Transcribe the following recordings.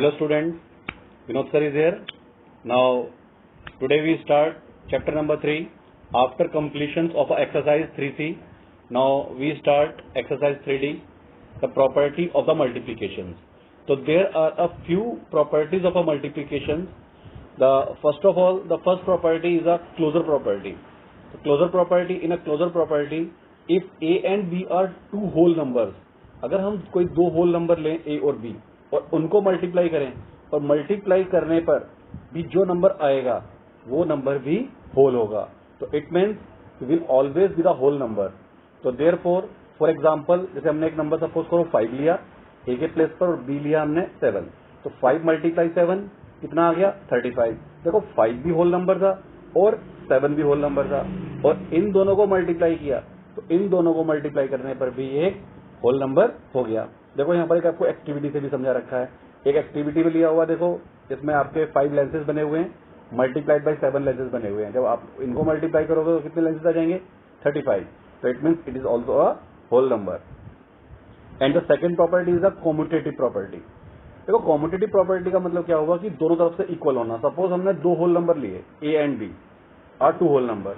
Hello students, Vinod sir is here. Now today we start chapter number 3 after completion of exercise 3C. Now we start exercise 3D, the property of the multiplications. So there are a few properties of a multiplication. First of all, the first property is a closure property. So closure property, in a closure property, if A and B are two whole numbers, अगर हम कोई दो whole number लें A और B और उनको multiply करें और मल्टीप्लाई करने पर भी जो नंबर आएगा वो नंबर भी होल होगा, तो it means will always be the whole number. तो देयरफॉर फॉर एग्जांपल, जैसे हमने एक नंबर सपोज करो 5 लिया A के प्लेस पर और B लिया हमने 7, तो 5 मल्टीप्लाई 7 कितना आ गया 35. देखो 5 भी होल नंबर था और 7 भी होल नंबर था और इन दोनों को मल्टीप्लाई किया तो इन दोनों को मल्टीप्लाई करने पर भी एक होल नंबर हो गया. देखो यहाँ पर एक आपको एक्टिविटी से भी समझा रखा है. एक एक्टिविटी में लिया हुआ, देखो इसमें आपके 5 लेंसेज बने हुए हैं मल्टीप्लाइड बाय 7 लेंसेज बने हुए हैं. जब आप इनको मल्टीप्लाई करोगे तो कितने लेंसेज आ जाएंगे 35. तो it means it is also a whole number. And the second property is a commutative property. देखो कॉम्यूटेटिव प्रॉपर्टी का मतलब क्या होगा कि दोनों तरफ से इक्वल होना. सपोज हमने दो होल नंबर लिए A and B are two whole number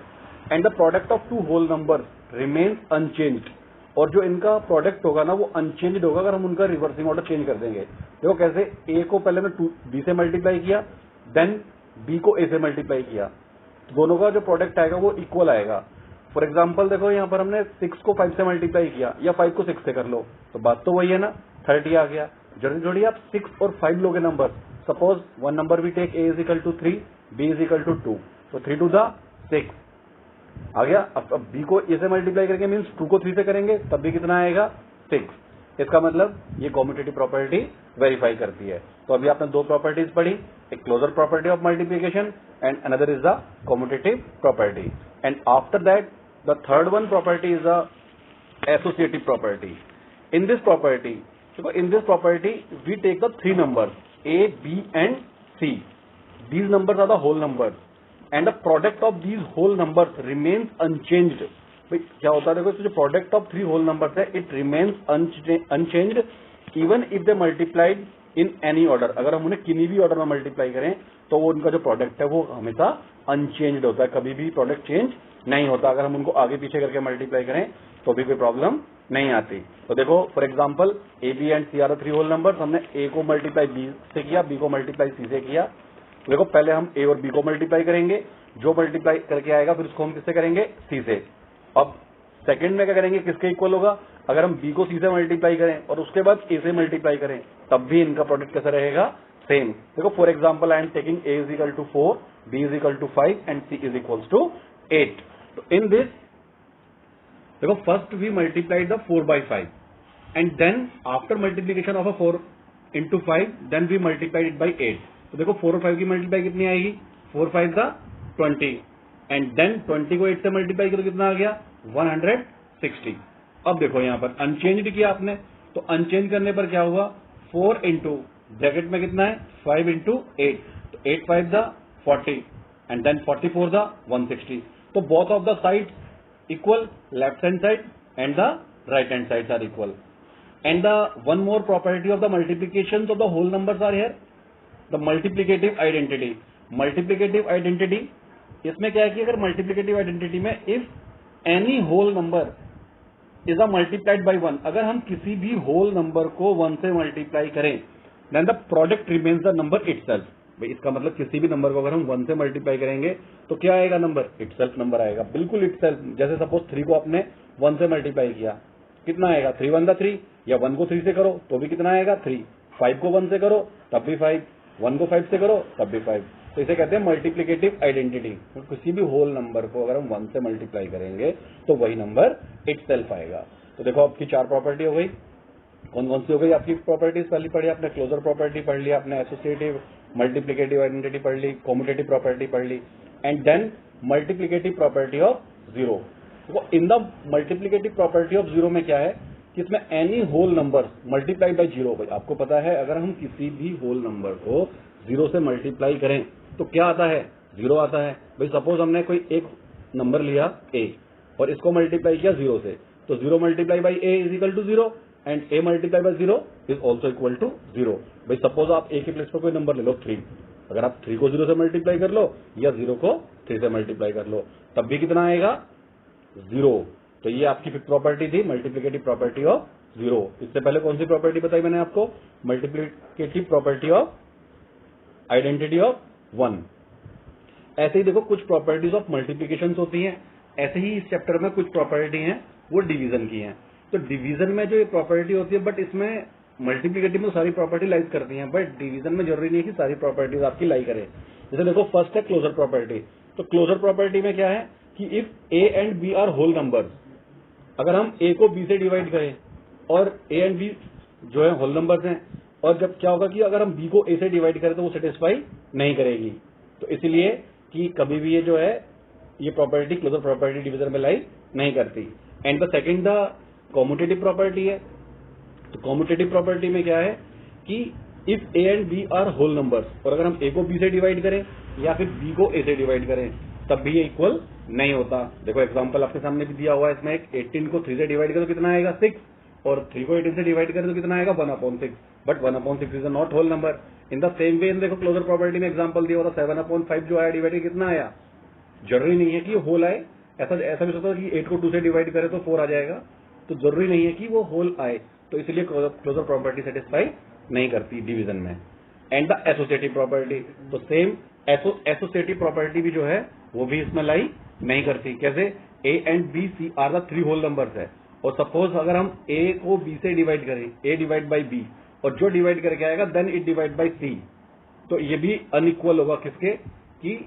and the product of two whole number remains unchanged. और जो इनका प्रोडक्ट होगा ना वो अनचेंज्ड होगा अगर हम उनका रिवर्सिंग ऑर्डर चेंज कर देंगे. देखो कैसे, A को पहले मैं B से मल्टीप्लाई किया, देन B को A से मल्टीप्लाई किया, तो दोनों का जो प्रोडक्ट आएगा वो इक्वल आएगा. फॉर एग्जाम्पल देखो यहाँ पर हमने 6 को 5 से मल्टीप्लाई किया या 5 को 6 से कर लो तो बात तो वही है ना, 30 आ गया. जल्दी जोड़िए आप 6 और 5 लोगे number. Suppose one number we take A is equal to 3, B is equal to 2, तो 3 टू द 6 आ गया. अब B को A से मल्टीप्लाई करके मीन्स 2 को 3 से करेंगे तब भी कितना आएगा 6. इसका मतलब ये कॉम्यूटेटिव प्रॉपर्टी वेरीफाई करती है. तो अभी आपने दो प्रॉपर्टीज पढ़ी, एक closure property of multiplication and another is the commutative property. And after that the third one property is the associative property. In this property, in this property we take the three numbers A, B and C. These numbers are the whole numbers and the product of these whole numbers remains unchanged. भाई क्या होता है, देखो जो product of three whole numbers है it remains unchanged even if they multiplied in any order. अगर हम उन्हें किसी भी ऑर्डर में मल्टीप्लाई करें तो वो उनका जो प्रोडक्ट है वो हमेशा अनचेंज्ड होता है, कभी भी प्रोडक्ट चेंज नहीं होता. अगर हम उनको आगे पीछे करके मल्टीप्लाई करें तो भी कोई प्रॉब्लम नहीं आती. तो देखो for example A, B and C are three whole numbers. हमने A को मल्टीप्लाई B से किया, B को मल्टीप्लाई C से किया. तो देखो पहले हम A और B को मल्टीप्लाई करेंगे, जो मल्टीप्लाई करके आएगा फिर उसको हम किससे करेंगे C से. अब सेकंड में क्या करेंगे, किसके इक्वल होगा, अगर हम B को C से मल्टीप्लाई करें और उसके बाद A से मल्टीप्लाई करें तब भी इनका प्रोडक्ट कैसा रहेगा, सेम. देखो for example I am taking A is equal to 4, B is equal to 5 and C is equal to 8. तो इन दिस देखो first we multiplied the 4 by 5 and then after multiplication of a 4 into 5 then we multiplied it by 8. तो देखो 4 और 5 की multiply कितनी आएगी, 4 5 the 20 and then 20 को 8 से मल्टीप्लाई करो कितना आ गया 160. अब देखो यहाँ पर अनचेंज्ड किया आपने, तो अनचेंज करने पर क्या हुआ, 4 इंटू ब्रैकेट में कितना है 5 इंटू 8, तो 8 5 द 40 एंड देन 44 द 160. तो both of the sides equal, left hand side and the right hand sides are equal. And the one more property of the multiplications of the whole numbers are here, the multiplicative identity. Multiplicative identity इसमें क्या है कि अगर multiplicative identity में if any whole number is a multiplied by 1, अगर हम किसी भी whole number को 1 से multiply करें then the product remains the number itself. भाई इसका मतलब किसी भी नंबर को अगर हम 1 से मल्टीप्लाई करेंगे तो क्या आएगा नंबर, इटसेल्फ नंबर आएगा, बिल्कुल इटसेल्फ. जैसे सपोज 3 को आपने 1 से मल्टीप्लाई किया कितना आएगा 3 1 द 3, या 1 को 3 से करो तो भी कितना आएगा 3, 5 को 1 से करो तब भी 5, 1 को 5 से करो तब भी 5. तो इसे कहते हैं मल्टीप्लिकेटिव आइडेंटिटी. किसी भी होल नंबर को अगर हम 1 से मल्टीप्लाई करेंगे तो वही नंबर इटसेल्फ आएगा. तो देखो आपकी 4 प्रॉपर्टी हो गई. कौन कौन सी हो गई आपकी प्रॉपर्टीज, पहली पढ़ी आपने क्लोजर प्रॉपर्टी पढ़ लिया, आपने एसोसिएटिव मल्टीप्लिकेटिव आइडेंटिटी पढ़ ली, कॉम्यूटेटिव प्रॉपर्टी पढ़ ली and then multiplicative property of zero. तो in the multiplicative property of zero में क्या है कि इसमें any whole number multiply by zero. भाई आपको पता है अगर हम किसी भी होल नंबर को जीरो से मल्टीप्लाई करें तो क्या आता है, जीरो आता है. भाई सपोज हमने कोई एक नंबर लिया A और इसको मल्टीप्लाई किया जीरो से, तो zero multiply by A is equal to zero and a multiply by 0 is also equal to 0। भाई सपोज आप a के प्लेस पर कोई नंबर ले लो 3, अगर आप 3 को 0 से मल्टीप्लाई कर लो या 0 को 3 से मल्टीप्लाई कर लो तब भी कितना आएगा 0। तो ये आपकी फिफ्थ प्रॉपर्टी थी, मल्टीप्लिकेटिव प्रॉपर्टी ऑफ 0। इससे पहले कौन सी प्रॉपर्टी बताई मैंने आपको? Multiplicative property of identity of 1। ऐसे ही देखो कुछ प्रॉपर्टीज ऑफ मल्टीप्लिकेशन होती हैं, ऐसे ही इस चैप्टर में कुछ प्रॉपर्टी हैं वो डिवीजन की हैं। तो डिवीजन में जो ये प्रॉपर्टी होती है, बट इसमें मल्टीप्लिकेटिव में सारी प्रॉपर्टी लाइज करती हैं, बट डिवीजन में जरूरी नहीं है कि सारी प्रॉपर्टीज आपकी लाई करे। जैसे देखो फर्स्ट है क्लोजर प्रॉपर्टी। तो क्लोजर प्रॉपर्टी में क्या है कि if A and B are whole numbers, अगर हम ए को बी से डिवाइड करें और ए एंड बी जो है होल नंबर्स हैं, और जब क्या होगा कि अगर हम बी को ए से डिवाइड करें तो वो सेटिस्फाई नहीं करेगी। तो इसलिए कि कभी भी ये जो है ये प्रॉपर्टी क्लोजर प्रॉपर्टी डिवीजन में लाई नहीं करती। And the second the commutative property है। तो कॉम्यूटेटिव प्रॉपर्टी में क्या है कि if A and B are whole numbers, और अगर हम ए को बी से डिवाइड करें या फिर बी को ए से डिवाइड करें तब भी ये इक्वल नहीं होता। देखो एग्जांपल आपके सामने भी दिया हुआ है, इसमें एक 18 को 3 से डिवाइड करें तो कितना आएगा 6, और 3 को 18 से डिवाइड करें तो कितना आएगा 1/6, but 1/6 is not whole number. In the same way देखो क्लोजर प्रॉपर्टी में एग्जांपल दिया हुआ था 7/5 जो आया डिवाइड कितना आया, जरूरी नहीं है कि होल आए। ऐसा भी सोचता है कि 8 को 2 से डिवाइड करें तो 4 आ जाएगा, तो जरूरी नहीं है कि वो होल आए। तो इसलिए क्लोजर प्रॉपर्टी सेटिस्फाई नहीं करती डिवीजन में। एंड द एसोसिएटिव प्रॉपर्टी, तो सेम एसोसिएटिव प्रॉपर्टी भी जो है वो भी इसमें लाई नहीं करती। कैसे? A and B C are the 3 whole numbers है, और सपोज अगर हम ए को बी से डिवाइड करें, ए डिवाइड बाई बी, और जो डिवाइड करके आएगा देन इट डिवाइड बाई सी, तो ये भी अनइक्वल होगा। किसके? कि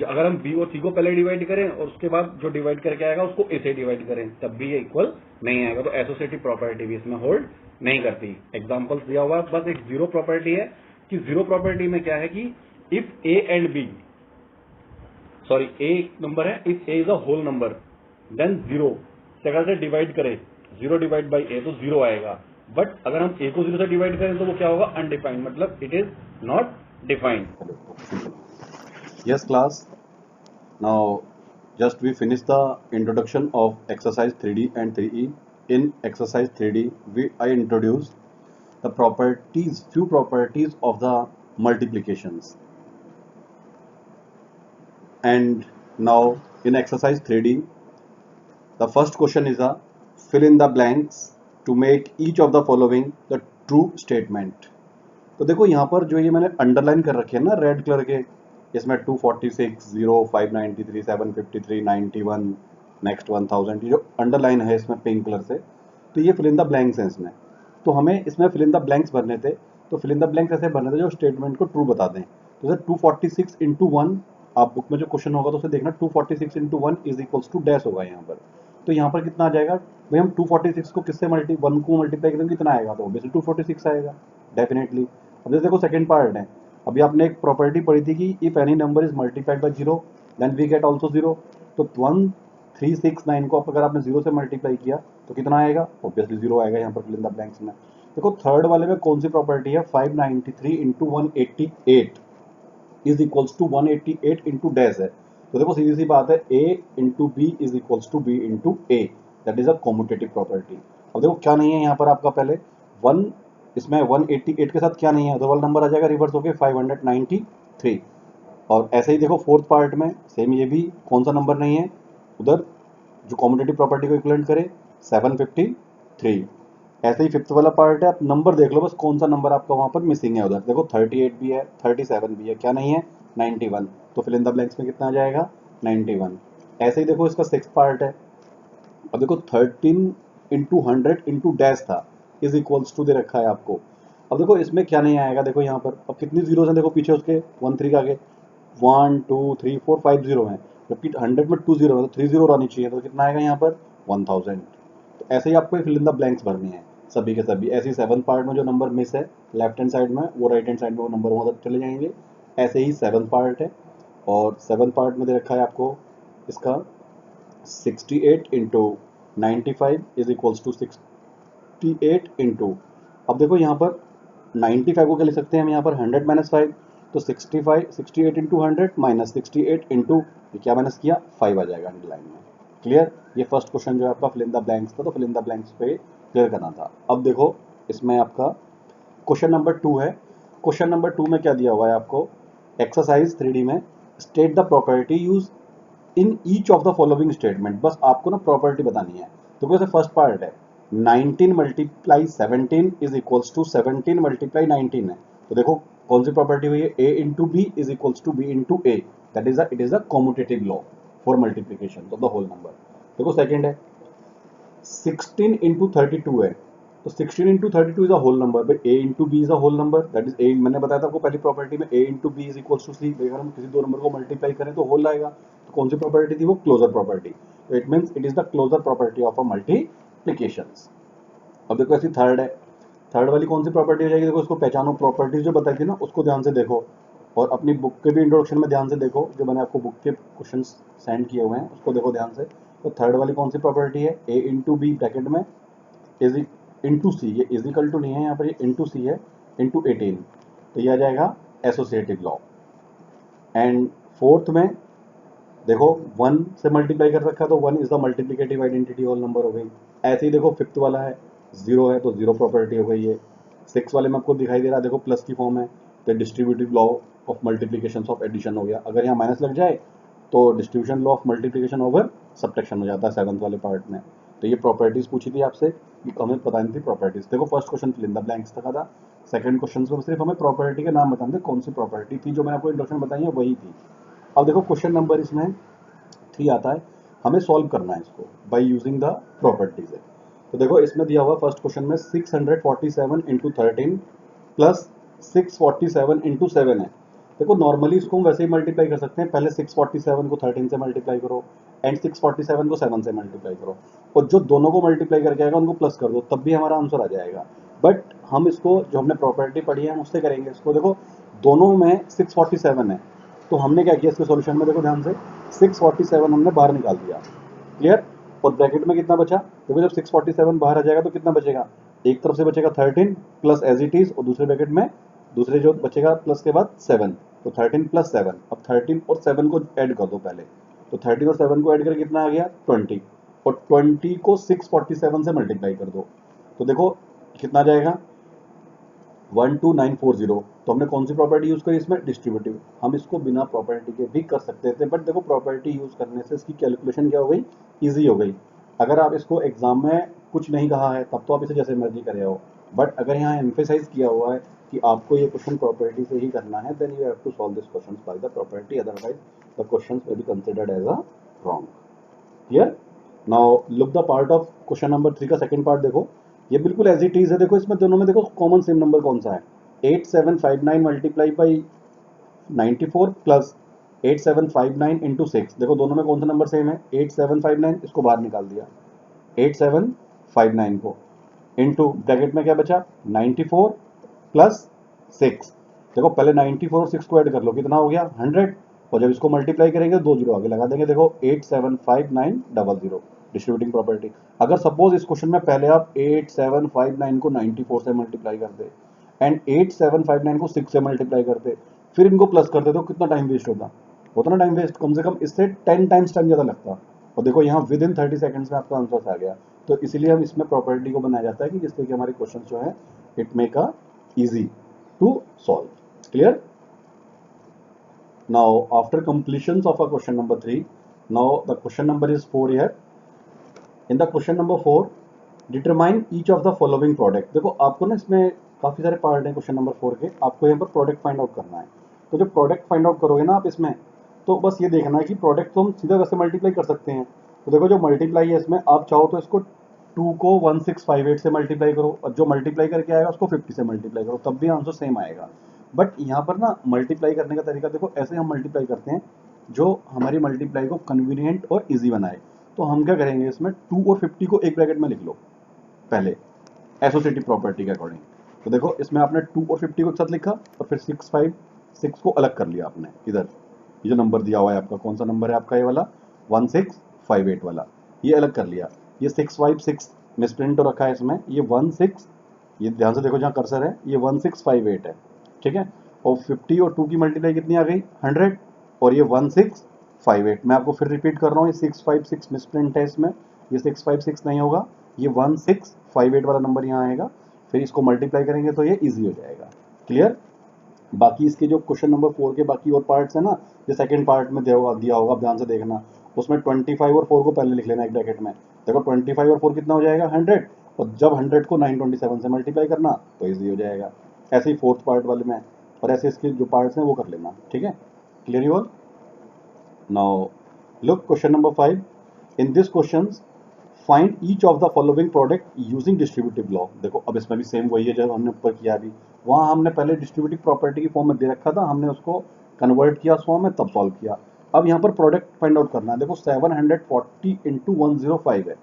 अगर हम बी और सी को पहले डिवाइड करें और उसके बाद जो डिवाइड करके आएगा उसको ए से डिवाइड करें तब भी ये इक्वल नहीं आएगा। तो एसोसिएटिव प्रॉपर्टी भी इसमें होल्ड नहीं करती। एग्जांपल्स दिया हुआ है, बस एक जीरो प्रॉपर्टी है कि जीरो प्रॉपर्टी में क्या है कि if A and B, sorry A number है, if A is a whole number then zero से अगर से डिवाइड करें 0 डिवाइड बाई ए तो 0 आएगा। बट अगर हम ए को 0 से डिवाइड करें तो वो क्या होगा? अनडिफाइंड, मतलब it is not defined. Yes class, now just we finished the introduction of exercise 3D and 3E. In exercise 3D I introduced the few properties of the multiplications, and now in exercise 3D the first question is a fill in the blanks to make each of the following the true statement. तो देखो यहाँ पर जो ये मैंने underline कर रखे हैं ना रेड कलर के, इसमें 246, 0, 593, 753, 91, नेक्स्ट 1000, ये जो अंडरलाइन है इसमें पिंक कलर से, तो ये फिल इन द ब्लैंक्स हैं इसमें। तो हमें इसमें फिल इन द ब्लैंक्स भरने थे, तो फिल इन द ब्लैंक्स ऐसे भरने थे जो स्टेटमेंट को ट्रू बता दें। तो जैसे 246 इंटू 1, आप बुक में जो क्वेश्चन होगा तो उसे देखना 246 into 1 is equals to dash होगा यहाँ पर। तो यहाँ पर कितना आ जाएगा भाई? हम 246 को किससे 1 को मल्टीप्लाई करेंगे कितना आएगा? तो ऑब्वियसली 246 आएगा डेफिनेटली। अब जैसे देखो सेकंड पार्ट है, अभी आपने एक प्रॉपर्टी पढ़ी थी कि if any number is multiplied by 0 then we get also 0। तो 1369 को अगर आपने 0 से मल्टीप्लाई किया तो कितना आएगा? ऑब्वियसली 0 आएगा यहाँ पर फिल इन द ब्लैंक्स में। देखो थर्ड वाले में कौन सी प्रॉपर्टी है? 593 into 188 is equals to 188 into dash है। तो देखो सीधी सी बात है, a into B is equals to B into A, that is a commutative property. अब देखो क्या नहीं है यहाँ पर आपका, पहले 1, इसमें 188 के साथ क्या नहीं है? तो वाला नंबर आ जाएगा रिवर्स होके 593। और ऐसे ही देखो फोर्थ पार्ट में सेम, ये भी कौन सा नंबर नहीं है उधर जो कॉम्यूटेटिव प्रॉपर्टी को इक्विवेलेंट करे? 753। ऐसे ही फिफ्थ वाला पार्ट है, आप नंबर देख लो बस कौन सा नंबर आपका वहां पर मिसिंग है उधर। देखो 38 भी है, 37 भी है, क्या नहीं है? 91। तो फिल इन द ब्लैंक्स में कितना आ जाएगा? 91। ऐसे ही देखो इसका सिक्स्थ पार्ट है, अब देखो 13 इंटू 100 इंटू डैश था इज इक्वल्स टू दे रखा है आपको। अब देखो इसमें क्या नहीं आएगा? देखो यहाँ पर अब कितनी जीरो हैं देखो पीछे उसके 13 के आगे 1 2 3 4 5 जीरो हैं, जबकि 100 में 2 जीरो है तो 3 जीरो आनी चाहिए, तो कितना आएगा यहाँ पर? 1000। तो ऐसे ही आपको फिल इन द ब्लैंक्स भरने हैं सभी के सभी। ऐसे ही सेवंथ पार्ट में जो नंबर मिस है लेफ्ट हैंड साइड में, वो राइट हैंड साइड में वो नंबर वहाँ तक चले जाएंगे। ऐसे ही सेवंथ पार्ट है, और सेवंथ पार्ट में दे रखा है आपको इसका 68 into 95 is equals to 68 into, अब देखो यहाँ पर 95 को क्या लिख सकते हैं हम यहाँ पर? 100 माइनस 5, तो 68 इंटू 100 माइनस 68 इंटू क्या माइनस किया? 5 आ जाएगा अंडरलाइन में। क्लियर? ये फर्स्ट क्वेश्चन जो है आपका फिल इन द ब्लैंक्स था, तो फिल इन द ब्लैंक्स पे क्लियर करना था। अब देखो इसमें आपका क्वेश्चन नंबर 2 है। क्वेश्चन नंबर 2 में क्या दिया हुआ है आपको, एक्सरसाइज 3D में state the property use in each of the following statement. बस आपको ना प्रॉपर्टी बतानी है। तो जैसे फर्स्ट पार्ट है 19 multiply 17 is equals to 17 multiply 19 है। तो देखो कौन सी प्रॉपर्टी हुई है, a into B is equals to B into A, that is it is the commutative law for multiplication of the whole number. देखो सेकंड है 16 into 32 है, तो 16 into 32 is a whole number, but a into B is a whole number, that is a। मैंने बताया था आपको पहली property में a into B is equals to C. अगर हम किसी दो नंबर को मल्टीप्लाई करें तो होल आएगा। तो कौन सी प्रॉपर्टी थी वो, क्लोजर प्रॉपर्टी। तो it means it is the closure property of a multiplications. अब देखो ऐसी थर्ड है, थर्ड वाली कौन सी प्रॉपर्टी हो जाएगी, देखो इसको पहचानो, प्रॉपर्टीज जो बताई थी ना उसको ध्यान से देखो, और अपनी बुक के भी इंट्रोडक्शन में ध्यान से देखो, जो मैंने आपको बुक के क्वेश्चन सेंड किए हुए हैं उसको देखो ध्यान से। तो थर्ड वाली कौन सी प्रॉपर्टी है, a इंटू बी ब्रैकेट में इज इंटू सी, ये इज इक्वल टू नहीं है यहाँ पर, ये इंटू सी है, इंटू 18, तो ये आ जाएगा एसोसिएटिव लॉ। एंड फोर्थ में देखो 1 से मल्टीप्लाई कर रखा है तो 1 is the multiplicative identity whole number हो गई। ऐसे ही देखो फिफ्थ वाला है 0 है तो 0 प्रॉपर्टी हो गई है। 6 वाले में आपको दिखाई दे रहा है देखो प्लस की फॉर्म है, तो distributive law of multiplication of addition हो गया। अगर यहाँ माइनस लग जाए तो distribution law of multiplication over subtraction हो जाता है 7th वाले पार्ट में। तो ये प्रॉपर्टीज पूछी थी आपसे, हमें बतानी थी प्रॉपर्टीज। देखो first question fill in the blanks था, सेकंड क्वेश्चन में सिर्फ हमें प्रॉपर्टी के नाम बताने थे, कौन सी प्रॉपर्टी थी जो मैंने आपको इंट्रोडक्शन बताई है वही थी। अब देखो क्वेश्चन नंबर इसमें 3 आता है, हमें सॉल्व करना है इसको बाय यूजिंग द प्रॉपर्टीज। तो देखो इसमें दिया हुआ फर्स्ट क्वेश्चन में 647 इंटू 13 प्लस 647 इंटू 7 है। देखो नॉर्मली इसको हम वैसे ही मल्टीप्लाई कर सकते हैं, पहले 647 को 13 से मल्टीप्लाई करो एंड 647 को 7 से मल्टीप्लाई करो, और जो दोनों को मल्टीप्लाई करके आएगा उनको प्लस कर दो, तब भी हमारा आंसर आ जाएगा। बट हम इसको जो हमने प्रॉपर्टी पढ़ी है हम उससे करेंगे इसको। देखो दोनों में 647 है, तो हमने क्या किया इसके सॉल्यूशन में, देखो ध्यान से 647 हमने बाहर निकाल दिया, क्लियर। और ब्रैकेट में कितना बचा, देखो जब 647 बाहर आ जाएगा तो कितना बचेगा, एक तरफ से बचेगा 13 प्लस एज इट इज, और दूसरे ब्रैकेट में दूसरे जो बचेगा प्लस के बाद 7, तो 13 प्लस 7। अब 13 और 7 को ऐड कर दो पहले, तो 13 और 7 को ऐड करके कितना आ गया 20, और 20 को 647 से मल्टीप्लाई कर दो, तो देखो कितना जाएगा 12940। तो हमने कौन सी प्रॉपर्टी यूज करी इसमें, डिस्ट्रीब्यूटिव। हम इसको बिना प्रॉपर्टी के भी कर सकते थे, बट देखो प्रॉपर्टी यूज करने से इसकी कैलकुलेशन क्या हो गई, इजी हो गई। अगर आप इसको एग्जाम में कुछ नहीं कहा है तब तो आप इसे जैसे मर्जी करे हो, बट अगर यहाँ एम्फेसाइज किया हुआ है कि आपको ये क्वेश्चन प्रॉपर्टी से ही करना है, then you have to solve this question by the property, otherwise the question will be considered as a wrong. Clear. Now look the part of question number 3 का सेकंड पार्ट देखो, ये बिल्कुल as it is है। देखो इसमें दोनों में देखो कॉमन सेम नंबर कौन सा है, 8759 मल्टीप्लाई बाई 94 प्लस 8759 इंटू 6। देखो दोनों में कौन सा नंबर सेम है, 8759, इसको बाहर निकाल दिया 8759 को, इंटू ब्रैकेट में क्या बचा 94 प्लस 6। देखो पहले 94 और 6 को ऐड कर लो, कितना हो गया 100, और जब इसको मल्टीप्लाई करेंगे 2 जीरो आगे लगा देंगे। देखो 87590, डिस्ट्रीब्यूटिंग प्रॉपर्टी। अगर सपोज इस क्वेश्चन में पहले आप 8759 को 94 से मल्टीप्लाई करते एंड 8759 को 6 से मल्टीप्लाई करते, फिर इनको प्लस करते तो कितना टाइम वेस्ट होता ना टाइम वेस्ट, कम से कम इससे 10 टाइम्स टाइम ज़्यादा लगता। और देखो यहाँ विद इन 30 सेकंड्स में आपका आंसर आ गया। तो इसीलिए हम इसमें प्रॉपर्टी को बनाया जाता है कि जिससे कि हमारे क्वेश्चन जो है it make a easy to solve. Clear. now after completions of a question number 3, now the question number is 4 here. in the question number 4 determine each of the following product। देखो आपको ना इसमें काफी सारे part हैं question number 4 के, आपको यहाँ पर प्रोडक्ट फाइंड आउट करना है। तो जब प्रोडक्ट फाइंड आउट करोगे ना आप इसमें, तो बस ये देखना है कि प्रोडक्ट तो हम सीधा वैसे मल्टीप्लाई कर सकते हैं। तो देखो जो मल्टीप्लाई है इसमें, आप चाहो तो इसको 2 को 1658 से मल्टीप्लाई करो, और जो मल्टीप्लाई करके आएगा उसको 50 से मल्टीप्लाई करो, तब भी आंसर सेम आएगा। बट यहाँ पर ना मल्टीप्लाई करने का तरीका देखो, ऐसे हम मल्टीप्लाई करते हैं जो हमारी मल्टीप्लाई को कन्वीनियंट और इजी बनाए। तो हम क्या करेंगे इसमें 2 और 50 को एक ब्रैकेट में लिख लो पहले, एसोसिएटिव प्रॉपर्टी के अकॉर्डिंग। तो देखो इसमें आपने 2 और 50 को एक साथ लिखा, और फिर 656 को अलग कर लिया आपने इधर। ये जो नंबर दिया हुआ है आपका, कौन सा नंबर है आपका, ये वाला 1658 वाला, ये अलग कर लिया। ये 656 मिसप्रिंट हो रखा है इसमें, ये 16, ये ध्यान से देखो जहाँ कर्सर है, ये 1658 है, ठीक है। और 50 और 2 की मल्टीप्लाई कितनी आ गई 100, और ये 1658। मैं आपको फिर रिपीट कर रहा हूँ, ये 656 मिसप्रिंट है इसमें, ये 656 नहीं होगा, ये 1658 वाला नंबर यहाँ आएगा, फिर इसको मल्टीप्लाई करेंगे तो ये इजी हो जाएगा। क्लियर? बाकी इसके जो क्वेश्चन नंबर 4 के बाकी और पार्ट्स है ना, जो सेकंड पार्ट में दिया होगा, आप ध्यान से देखना, उसमें 25 और 4 को पहले लिख लेना एक ब्रैकेट में। देखो 25 और 4 कितना हो जाएगा 100, और जब 100 को 927 से मल्टीप्लाई करना तो ईजी हो जाएगा। ऐसे ही फोर्थ पार्ट वाले में, और ऐसे इसके जो पार्ट्स हैं वो कर लेना। ठीक है, clear you all? Now look question number 5। In this questions find each of the following product using distributive law. देखो अब इसमें भी सेम वही है जो हमने ऊपर किया अभी। वहां हमने पहले डिस्ट्रीब्यूटिव प्रॉपर्टी की फॉर्म में दे रखा था, हमने उसको कन्वर्ट किया फॉर्म में, तब सॉल्व किया। अब यहाँ पर प्रोडक्ट फाइंड आउट करना है। देखो 740 इंटू 105 है,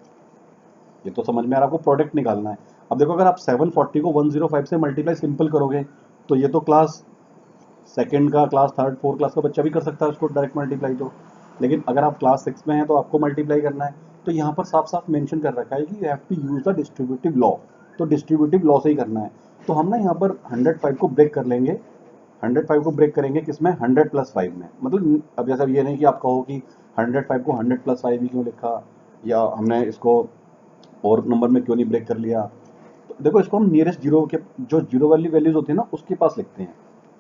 ये तो समझ में आ रहा है, आपको प्रोडक्ट निकालना है। अब देखो अगर आप 740 को 105 से मल्टीप्लाई सिंपल करोगे तो ये तो क्लास सेकंड का, क्लास थर्ड, फोर्थ क्लास का बच्चा भी कर सकता है उसको डायरेक्ट मल्टीप्लाई तो। लेकिन अगर आप क्लास 6 में हैं तो आपको मल्टीप्लाई करना है। तो यहाँ पर साफ साफ मेंशन कर रखा है कि you have to use the distributive law, तो डिस्ट्रीब्यूटिव लॉ से ही करना है। तो हम ना यहाँ पर 105 को ब्रेक कर लेंगे, 105 को ब्रेक करेंगे किसमें, 100 प्लस 5 में। मतलब अब जैसा ये नहीं कि आप कहो कि 105 को 100 प्लस 5 ही क्यों लिखा, या हमने इसको और नंबर में क्यों नहीं ब्रेक कर लिया। तो देखो इसको हम नियरेस्ट जीरो के जो जीरो वाली वैल्यूज होती है ना उसके पास लिखते हैं।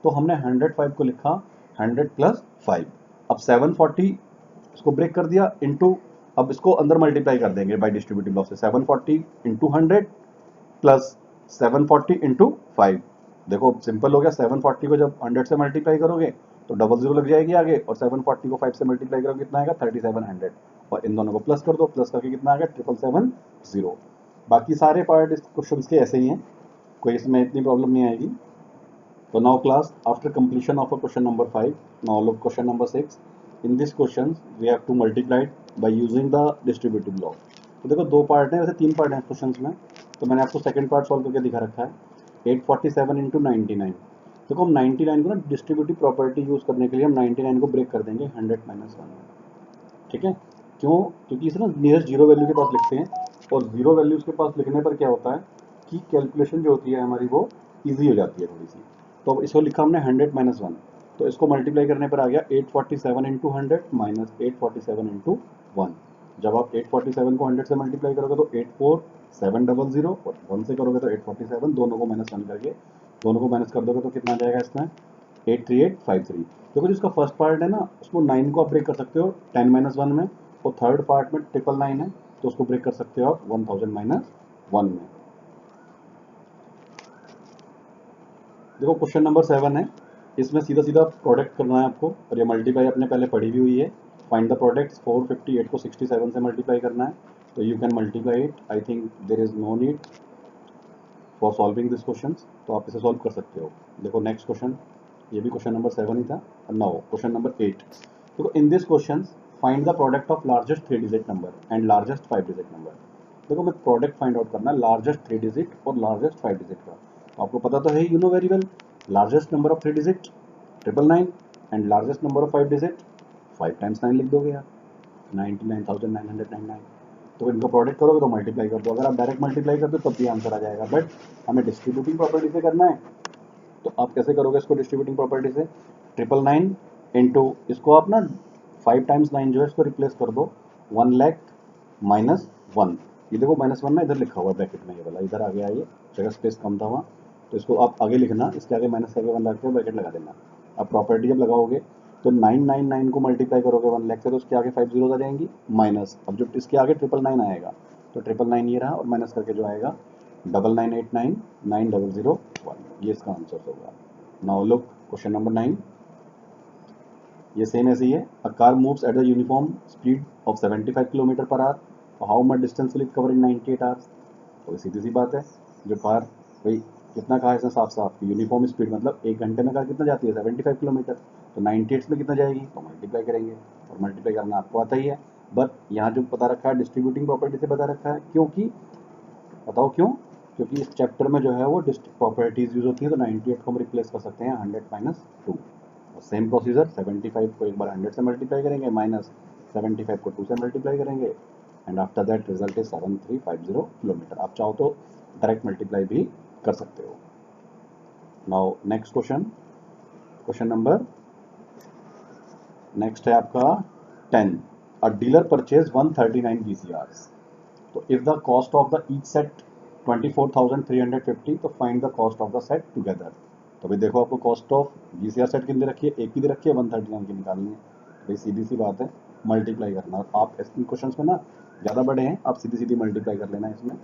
तो हमने 105 को लिखा 100 प्लस 5। अब 740 इसको ब्रेक कर दिया इनटू, अब इसको अंदर मल्टीप्लाई कर देंगे बाय डिस्ट्रीब्यूटिव लॉ से। 740 इंटू 100 प्लस 740 इंटू 5। देखो सिंपल हो गया, 740 को जब 100 से मल्टीप्लाई करोगे तो डबल जीरो लग जाएगी आगे, और 740 को 5 से मल्टीप्लाई करोगे कितना आएगा 3700, और इन दोनों को प्लस कर दो, प्लस करके कितना आएगा 7770। बाकी सारे पार्ट इस क्वेश्चन के ऐसे ही हैं, कोई इसमें इतनी प्रॉब्लम नहीं आएगी। तो now class, after completion of a question number 5, now look question number 6. In this question we have to multiply it by using the distributive law. तो देखो दो पार्ट हैं, वैसे तीन पार्ट हैं क्वेश्चंस में, तो मैंने आपको सेकंड पार्ट सॉल्व करके दिखा रखा है। 847 इंटू 99। देखो हम 99 को ना डिस्ट्रीब्यूटिव प्रॉपर्टी यूज करने के लिए हम 99 को ब्रेक कर देंगे 100 माइनस 1 में। ठीक है, क्यों? क्योंकि इसे ना नियरेस्ट जीरो वैल्यू के पास लिखते हैं, और जीरो वैल्यूज के पास लिखने पर क्या होता है कि कैलकुलेशन जो होती है हमारी वो ईजी हो जाती है थोड़ी सी। तो इसको लिखा हमने 100 माइनस 1, तो इसको मल्टीप्लाई करने पर आ गया 847 इंटू 100 माइनस 847 इंटू 1। जब आप 847 को 100 से मल्टीप्लाई करोगे तो 84700, और 1 से करोगे तो 847, दोनों को माइनस 1 करके दोनों को माइनस कर दोगे तो कितना आ जाएगा इसमें 83853। देखो जिसका फर्स्ट पार्ट है ना उसको 9 को आप ब्रेक कर सकते हो 10 माइनस 1 में, और थर्ड पार्ट में 999 है तो उसको ब्रेक कर सकते हो आप 1000 माइनस 1 में। देखो क्वेश्चन नंबर 7 है, इसमें सीधा सीधा प्रोडक्ट करना है आपको, और ये मल्टीप्लाई आपने पहले पढ़ी भी हुई है। फाइंड द प्रोडक्ट्स, 458 को 67 से मल्टीप्लाई करना है, तो you can multiply it. I think there is no need for solving this question, तो आप इसे सॉल्व कर सकते हो। देखो नेक्स्ट क्वेश्चन, ये भी क्वेश्चन नंबर 7 ही था। Now question number 8। देखो in this question find the product of largest 3 digit number and largest 5 digit number. देखो मैं प्रोडक्ट फाइंड आउट करना है लार्जेस्ट 3 डिजिट और लार्जेस्ट 5 डिजिट का। तो आपको पता तो है, you know very well, largest number of 3 digit 999 and largest number of 5 digit 5 times 9 लिख दोगे आप, 99,999। तो इनका प्रोडक्ट करोगे तो मल्टीप्लाई कर दो। अगर आप डायरेक्ट मल्टीप्लाई कर दो तब भी आंसर आ जाएगा, बट हमें डिस्ट्रीब्यूटिंग प्रॉपर्टी से करना है। तो आप कैसे करोगे इसको डिस्ट्रीब्यूटिंग प्रॉपर्टी से, 999 इंटू इसको आप ना 5 टाइम्स 9 जो है इसको रिप्लेस कर दो 1 लाख माइनस 1। ये देखो माइनस 1 ना इधर लिखा हुआ है ब्रैकेट में, ये वाला इधर आ गया, ये जगह स्पेस कम था वहाँ, तो इसको आप आगे लिखना, इसके आगे माइनस करके 1 लाख के ब्रैकेट लगा देना। अब प्रॉपर्टी जब लगाओगे तो 999 को मल्टीप्लाई करोगे 1 लाख से तो उसके आगे 5 जीरो आ जाएंगी माइनस, अब जो इसके आगे 999 आएगा तो 999 ये रहा, और माइनस करके जो आएगा 99899001, ये इसका आंसर होगा। नाउ लुक क्वेश्चन नंबर 9, ये सेम ऐसे ही है। A car moves at the uniform speed of 75 kilometre per hour, how much distance will it cover in 98 hours. तो सीधी सी बात है, जो कार भाई कितना कहा इसने साफ साफ, यूनिफॉर्म स्पीड मतलब 1 घंटे में कार कितना जाती है 75 किलोमीटर, तो 98 में कितना जाएगी, तो मल्टीप्लाई करेंगे, और मल्टीप्लाई करना आपको आता ही है। बट यहाँ जो बता रखा है डिस्ट्रीब्यूटिंग प्रॉपर्टी से बता रखा है, क्योंकि बताओ क्यों, क्योंकि इस चैप्टर में जो है वो प्रॉपर्टीज यूज होती है, तो 98 को हम रिप्लेस कर सकते हैं 100 माइनस 2। सेम प्रोसीजर, 75 को एक बार 100 से मल्टीप्लाई करेंगे, माइनस 75 को 2 से मल्टीप्लाई करेंगे, and after that result is 7350 kilometre. आप चाहो तो डायरेक्ट मल्टीप्लाई भी कर सकते हो। Now next question, question number next है आपका 10। अ डीलर परचेज 139 VCRs तो if the cost of the each set 24,350, तो find the cost of the set together. तो भाई देखो आपको कॉस्ट ऑफ GCR सेट कितनी रखी है, एक की दे रखी है, 139 की निकालनी है। भाई सीधी सी बात है, मल्टीप्लाई करना। आप इन क्वेश्चन में ना ज़्यादा बड़े हैं, आप सीधी सीधी मल्टीप्लाई कर लेना इसमें,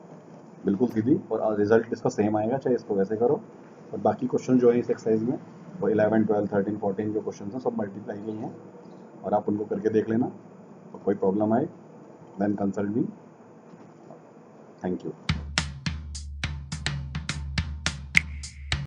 बिल्कुल सीधी, और रिजल्ट इसका सेम आएगा, चाहे इसको वैसे करो। और बाकी क्वेश्चन जो है इस एक्सरसाइज में वो 11, 12, 13, 14 जो क्वेश्चन हैं सब मल्टीप्लाई के ही हैं, और आप उनको करके देख लेना। और कोई प्रॉब्लम आए then consult me. Thank you.